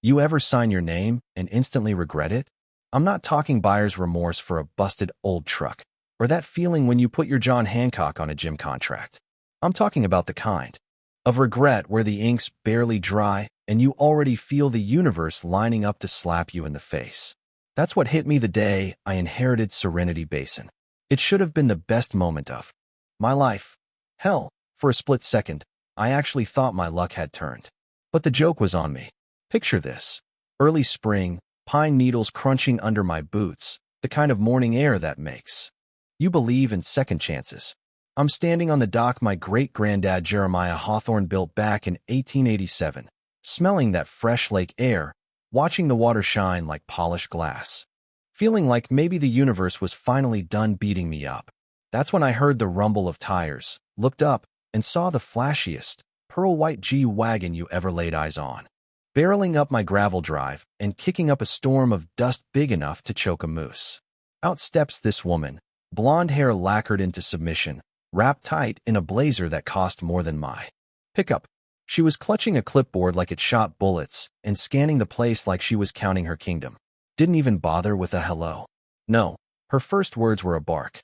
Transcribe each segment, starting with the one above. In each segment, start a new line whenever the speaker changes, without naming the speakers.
You ever sign your name and instantly regret it? I'm not talking buyer's remorse for a busted old truck, or that feeling when you put your John Hancock on a gym contract. I'm talking about the kind of regret where the ink's barely dry and you already feel the universe lining up to slap you in the face. That's what hit me the day I inherited Serenity Basin. It should have been the best moment of my life. Hell, for a split second, I actually thought my luck had turned. But the joke was on me. Picture this. Early spring, pine needles crunching under my boots, the kind of morning air that makes you believe in second chances. I'm standing on the dock my great-granddad Jeremiah Hawthorne built back in 1887, smelling that fresh lake air, watching the water shine like polished glass, feeling like maybe the universe was finally done beating me up. That's when I heard the rumble of tires, looked up, and saw the flashiest, pearl-white G-Wagon you ever laid eyes on, barreling up my gravel drive and kicking up a storm of dust big enough to choke a moose. Out steps this woman, blonde hair lacquered into submission, wrapped tight in a blazer that cost more than my pickup. She was clutching a clipboard like it shot bullets and scanning the place like she was counting her kingdom. Didn't even bother with a hello. No, her first words were a bark.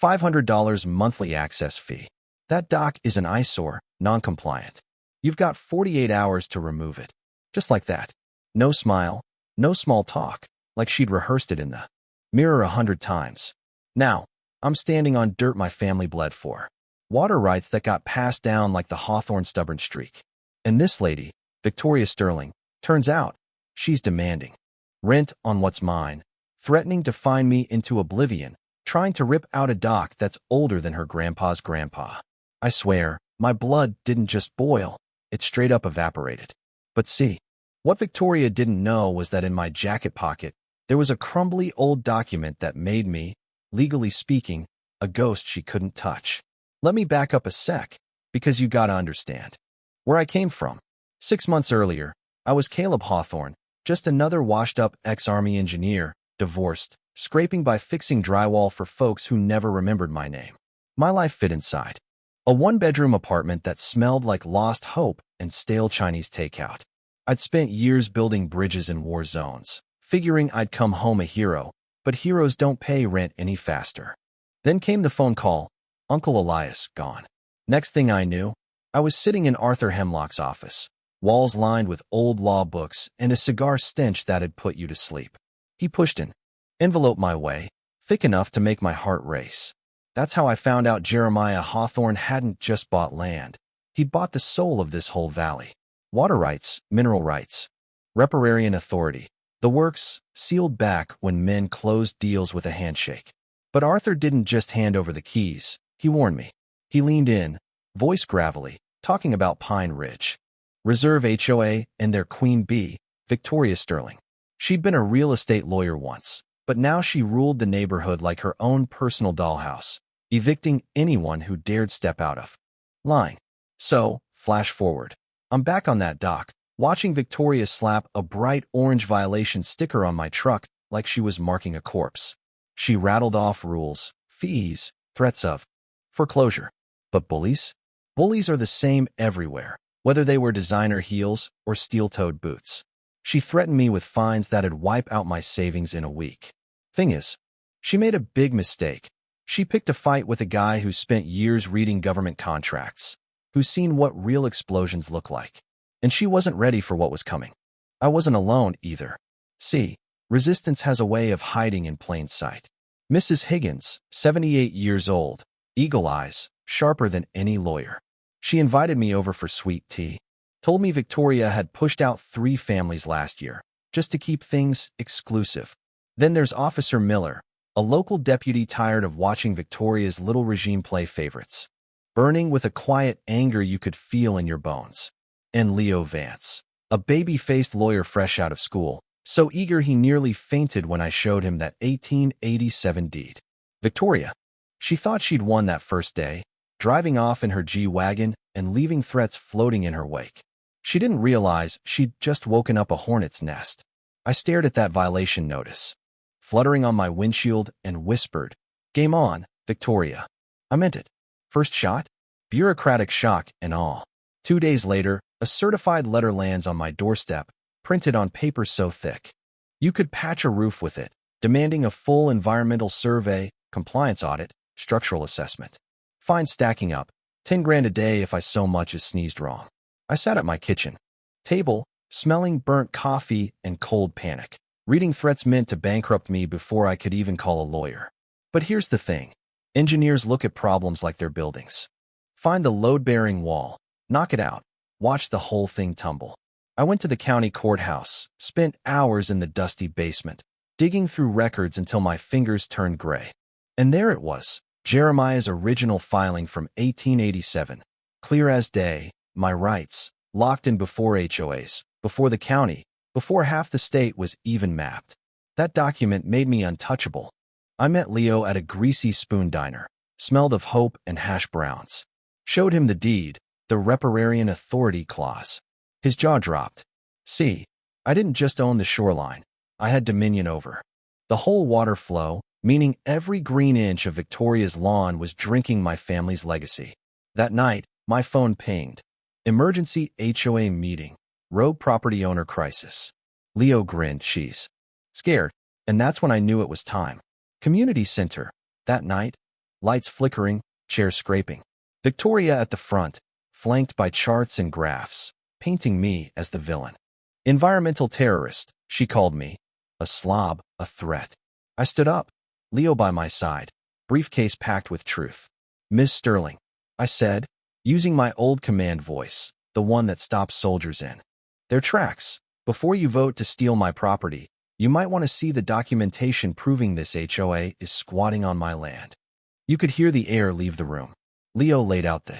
$500 monthly access fee. That dock is an eyesore, non-compliant. You've got 48 hours to remove it. Just like that. No smile, no small talk, like she'd rehearsed it in the mirror 100 times. Now, I'm standing on dirt my family bled for. Water rights that got passed down like the Hawthorne stubborn streak. And this lady, Victoria Sterling, turns out, she's demanding rent on what's mine, threatening to fine me into oblivion, trying to rip out a dock that's older than her grandpa's grandpa. I swear, my blood didn't just boil, it straight up evaporated. But see, what Victoria didn't know was that in my jacket pocket, there was a crumbly old document that made me, legally speaking, a ghost she couldn't touch. Let me back up a sec, because you gotta understand where I came from. 6 months earlier, I was Caleb Hawthorne, just another washed-up ex-Army engineer, divorced, scraping by fixing drywall for folks who never remembered my name. My life fit inside a one-bedroom apartment that smelled like lost hope and stale Chinese takeout. I'd spent years building bridges in war zones, figuring I'd come home a hero, but heroes don't pay rent any faster. Then came the phone call. Uncle Elias, gone. Next thing I knew, I was sitting in Arthur Hemlock's office, walls lined with old law books and a cigar stench that'd put you to sleep. He pushed an envelope my way, thick enough to make my heart race. That's how I found out Jeremiah Hawthorne hadn't just bought land. He'd bought the soul of this whole valley. Water rights, mineral rights, riparian authority. The works, sealed back when men closed deals with a handshake. But Arthur didn't just hand over the keys, he warned me. He leaned in, voice gravelly, talking about Pine Ridge Reserve HOA and their queen bee, Victoria Sterling. She'd been a real estate lawyer once, but now she ruled the neighborhood like her own personal dollhouse, evicting anyone who dared step out of line. So, flash forward. I'm back on that dock, watching Victoria slap a bright orange violation sticker on my truck like she was marking a corpse. She rattled off rules, fees, threats of foreclosure. But bullies? Bullies are the same everywhere, whether they wear designer heels or steel-toed boots. She threatened me with fines that'd wipe out my savings in a week. Thing is, she made a big mistake. She picked a fight with a guy who spent years reading government contracts, who's seen what real explosions look like. And she wasn't ready for what was coming. I wasn't alone either. See, resistance has a way of hiding in plain sight. Mrs. Higgins, 78 years old, eagle eyes, sharper than any lawyer. She invited me over for sweet tea, told me Victoria had pushed out 3 families last year, just to keep things exclusive. Then there's Officer Miller, a local deputy tired of watching Victoria's little regime play favorites, burning with a quiet anger you could feel in your bones. And Leo Vance, a baby-faced lawyer fresh out of school, so eager he nearly fainted when I showed him that 1887 deed. Victoria. She thought she'd won that first day, driving off in her G-Wagon and leaving threats floating in her wake. She didn't realize she'd just woken up a hornet's nest. I stared at that violation notice, fluttering on my windshield, and whispered, "Game on, Victoria." I meant it. First shot? Bureaucratic shock and all. 2 days later, a certified letter lands on my doorstep, printed on paper so thick. You could patch a roof with it, demanding a full environmental survey, compliance audit, structural assessment. Fine stacking up, 10 grand a day if I so much as sneezed wrong. I sat at my kitchen table, smelling burnt coffee and cold panic. Reading threats meant to bankrupt me before I could even call a lawyer. But here's the thing. Engineers look at problems like they're buildings. Find the load-bearing wall, knock it out, watch the whole thing tumble. I went to the county courthouse, spent hours in the dusty basement, digging through records until my fingers turned gray. And there it was, Jeremiah's original filing from 1887. Clear as day, my rights, locked in before HOAs, before the county, before half the state was even mapped. That document made me untouchable. I met Leo at a greasy spoon diner, smelled of hope and hash browns. Showed him the deed, the riparian authority clause. His jaw dropped. See, I didn't just own the shoreline. I had dominion over the whole water flow, meaning every green inch of Victoria's lawn was drinking my family's legacy. That night, my phone pinged. Emergency HOA meeting. Rogue property owner crisis. Leo grinned. She's scared. And that's when I knew it was time. Community center. That night, lights flickering, chairs scraping. Victoria at the front, flanked by charts and graphs, painting me as the villain. Environmental terrorist, she called me. A slob, a threat. I stood up, Leo by my side, briefcase packed with truth. Ms. Sterling, I said, using my old command voice, the one that stops soldiers in their tracks. Before you vote to steal my property, you might want to see the documentation proving this HOA is squatting on my land. You could hear the air leave the room. Leo laid out the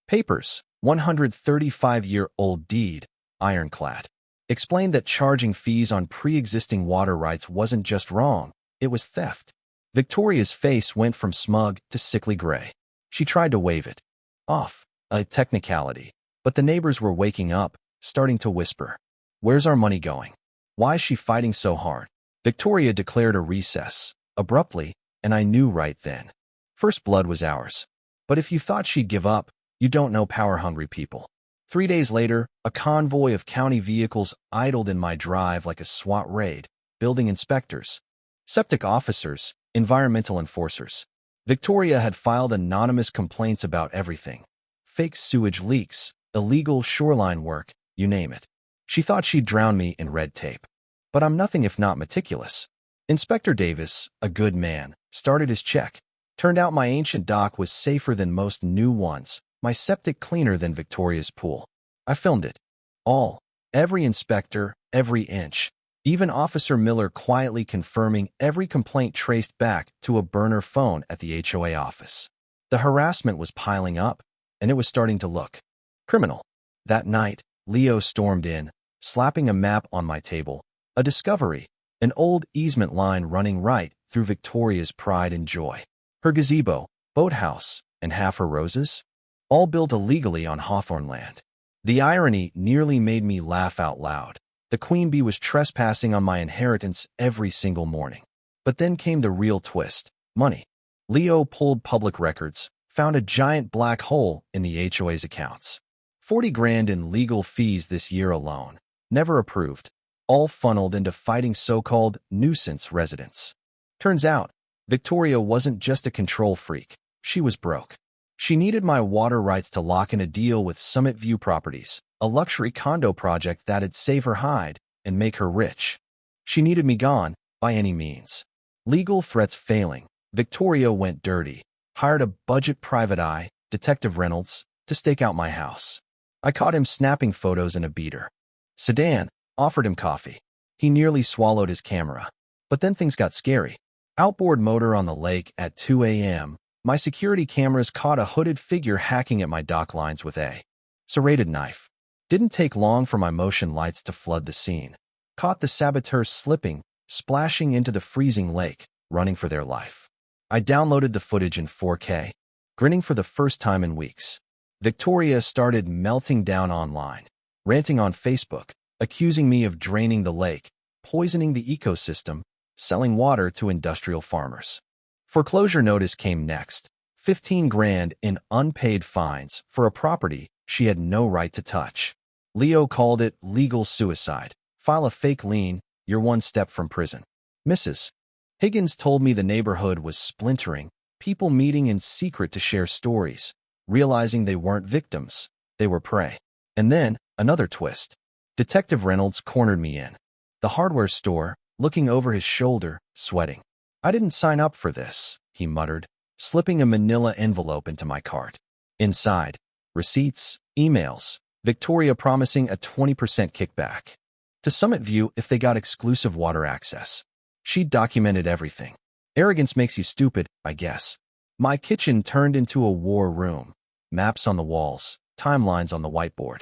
papers, 135-year-old deed, ironclad. Explained that charging fees on pre-existing water rights wasn't just wrong, it was theft. Victoria's face went from smug to sickly gray. She tried to wave it off, a technicality, but the neighbors were waking up, starting to whisper. Where's our money going? Why is she fighting so hard? Victoria declared a recess, abruptly, and I knew right then. First blood was ours. But if you thought she'd give up, you don't know power-hungry people. 3 days later, a convoy of county vehicles idled in my drive like a SWAT raid, building inspectors, septic officers, environmental enforcers. Victoria had filed anonymous complaints about everything. Fake sewage leaks, illegal shoreline work, you name it. She thought she'd drown me in red tape. But I'm nothing if not meticulous. Inspector Davis, a good man, started his check. Turned out my ancient dock was safer than most new ones, my septic cleaner than Victoria's pool. I filmed it. All. Every inspector, every inch. Even Officer Miller quietly confirming every complaint traced back to a burner phone at the HOA office. The harassment was piling up, and it was starting to look criminal. That night, Leo stormed in, slapping a map on my table. A discovery, an old easement line running right through Victoria's pride and joy. Her gazebo, boathouse, and half her roses, all built illegally on Hawthorne land. The irony nearly made me laugh out loud. The queen bee was trespassing on my inheritance every single morning. But then came the real twist, money. Leo pulled public records, found a giant black hole in the HOA's accounts. 40 grand in legal fees this year alone, never approved, all funneled into fighting so-called nuisance residents. Turns out, Victoria wasn't just a control freak, she was broke. She needed my water rights to lock in a deal with Summit View Properties, a luxury condo project that'd save her hide and make her rich. She needed me gone, by any means. Legal threats failing, Victoria went dirty, hired a budget private eye, Detective Reynolds, to stake out my house. I caught him snapping photos in a beater sedan, offered him coffee. He nearly swallowed his camera. But then things got scary. Outboard motor on the lake at 2 a.m., my security cameras caught a hooded figure hacking at my dock lines with a serrated knife. Didn't take long for my motion lights to flood the scene. Caught the saboteurs slipping, splashing into the freezing lake, running for their life. I downloaded the footage in 4K, grinning for the first time in weeks. Victoria started melting down online, ranting on Facebook, accusing me of draining the lake, poisoning the ecosystem, selling water to industrial farmers. Foreclosure notice came next, 15 grand in unpaid fines for a property she had no right to touch. Leo called it legal suicide, File a fake lien, you're one step from prison. Mrs. Higgins told me the neighborhood was splintering, people meeting in secret to share stories, realizing they weren't victims, they were prey. And then, another twist. Detective Reynolds cornered me in the hardware store, looking over his shoulder, sweating. I didn't sign up for this, he muttered, slipping a manila envelope into my cart. Inside, receipts, emails, Victoria promising a 20% kickback to Summit View if they got exclusive water access. She documented everything. Arrogance makes you stupid, I guess. My kitchen turned into a war room. Maps on the walls, timelines on the whiteboard.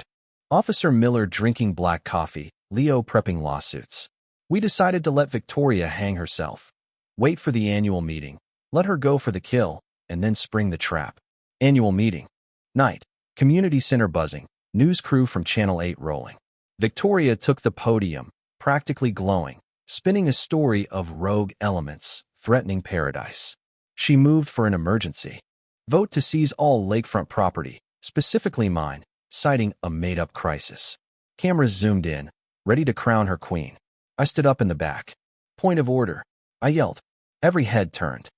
Officer Miller drinking black coffee, Leo prepping lawsuits. We decided to let Victoria hang herself. Wait for the annual meeting. Let her go for the kill, and then spring the trap. Annual meeting. Night. Community center buzzing. News crew from Channel 8 rolling. Victoria took the podium, practically glowing, spinning a story of rogue elements, threatening paradise. She moved for an emergency. Vote to seize all lakefront property, specifically mine, citing a made-up crisis. Cameras zoomed in, ready to crown her queen. I stood up in the back. Point of order, I yelled. Every head turned.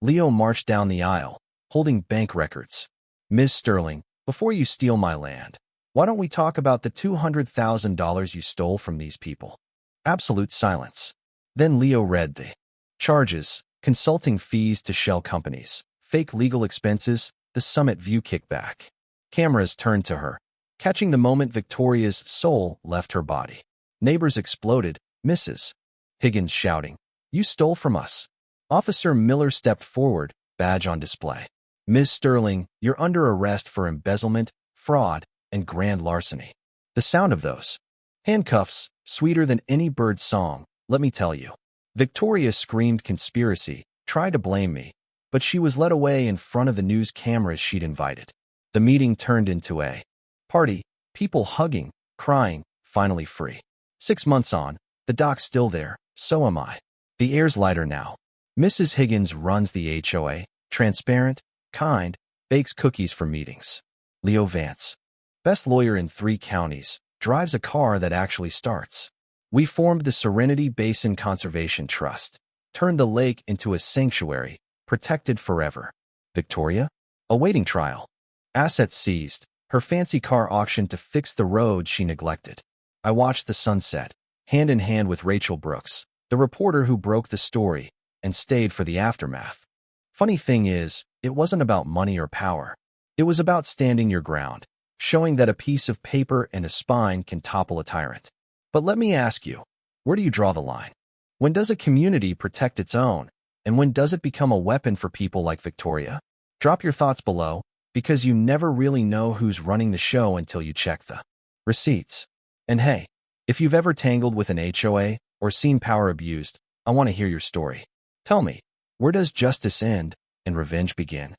Leo marched down the aisle, holding bank records. Ms. Sterling, before you steal my land, why don't we talk about the $200,000 you stole from these people? Absolute silence. Then Leo read the charges, consulting fees to shell companies, fake legal expenses, the Summit View kickback. Cameras turned to her, catching the moment Victoria's soul left her body. Neighbors exploded, Mrs. Higgins shouting, "You stole from us." Officer Miller stepped forward, badge on display. Ms. Sterling, you're under arrest for embezzlement, fraud, and grand larceny. The sound of those handcuffs, sweeter than any bird's song, let me tell you. Victoria screamed conspiracy, tried to blame me, but she was led away in front of the news cameras she'd invited. The meeting turned into a party, people hugging, crying, finally free. 6 months on, the doc's still there, so am I. The air's lighter now. Mrs. Higgins runs the HOA, transparent, kind, bakes cookies for meetings. Leo Vance, best lawyer in 3 counties, drives a car that actually starts. We formed the Serenity Basin Conservation Trust, turned the lake into a sanctuary, protected forever. Victoria? Awaiting trial. Assets seized, her fancy car auctioned to fix the road she neglected. I watched the sunset, hand in hand with Rachel Brooks, the reporter who broke the story, and stayed for the aftermath. Funny thing is, it wasn't about money or power. It was about standing your ground, showing that a piece of paper and a spine can topple a tyrant. But let me ask you, where do you draw the line? When does a community protect its own, and when does it become a weapon for people like Victoria? Drop your thoughts below, because you never really know who's running the show until you check the receipts. And hey, if you've ever tangled with an HOA or seen power abused, I want to hear your story. Tell me, where does justice end and revenge begin?